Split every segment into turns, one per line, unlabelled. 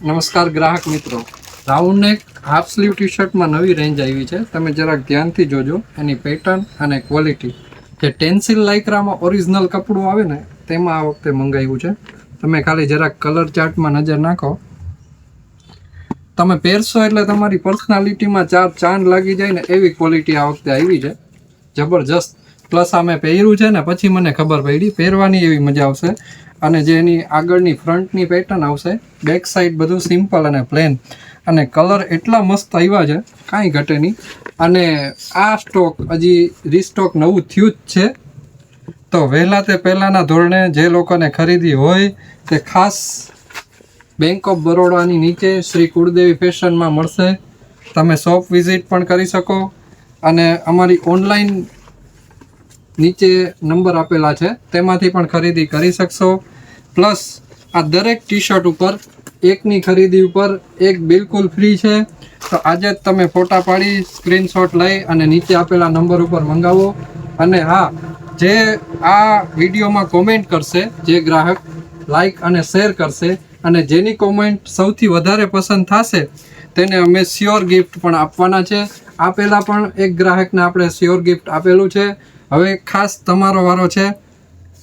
નમસ્કાર ગ્રાહક મિત્રો, રાઉન્ડનેક હાફ સ્લીવ ટી શર્ટમાં નવી રેન્જ આવી છે. તમે જરાક ધ્યાનથી જોજો એની પેટર્ન અને ક્વોલિટી. જે ટેન્સિલ લાઇક્રામાં ઓરિજિનલ કપડું આવે ને તેમાં આ વખતે મંગાવ્યું છે. તમે ખાલી જરાક કલર ચાર્ટમાં નજર નાખો, તમે પહેરશો એટલે તમારી પર્સનાલિટીમાં ચાર ચાંદ લાગી જાય ને એવી ક્વોલિટી આ વખતે આવી છે. જબરજસ્ત. પ્લસ આ મેં પહેર્યું છે ને પછી મને ખબર પડી, પહેરવાની એવી મજા આવશે. અને જે એની આગળની ફ્રન્ટની પેટર્ન આવશે, બેક સાઈડ બધું સિમ્પલ અને પ્લેન, અને કલર એટલા મસ્ત આવ્યા છે, કાંઈ ઘટે નહીં. અને આ સ્ટોક હજી રીસ્ટોક નવું થયું જ છે. તો વહેલા તે પહેલાંના ધોરણે જે લોકોને ખરીદી હોય તે ખાસ બેંક ઓફ બરોડાની નીચે શ્રી કુળદેવી ફેશનમાં મળશે. તમે શોપ વિઝિટ પણ કરી શકો અને અમારી ઓનલાઈન નીચે નંબર આપેલા છે તેમાંથી પણ ખરીદી કરી શકશો. પ્લસ આ દરેક ટી શર્ટ ઉપર એકની ખરીદી ઉપર એક બિલકુલ ફ્રી છે. તો આજે જ તમે ફોટા પાડી સ્ક્રીનશોટ લઈ અને નીચે આપેલા નંબર ઉપર મંગાવો. અને હા, જે આ વિડીયોમાં કોમેન્ટ કરશે, જે ગ્રાહક લાઈક અને શેર કરશે અને જેની કોમેન્ટ સૌથી વધારે પસંદ થશે તેને અમે શ્યોર ગિફ્ટ પણ આપવાના છે. આ પહેલાં પણ એક ગ્રાહકને આપણે શ્યોર ગિફ્ટ આપેલું છે. હવે ખાસ તમારો વારો છે.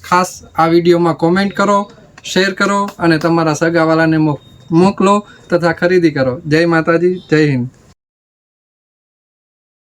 ખાસ આ વિડીયોમાં કોમેન્ટ કરો, શેર કરો અને તમારા સગાવાલાને મોકલો તથા ખરીદી કરો. જય માતાજી, જય હિન્દ.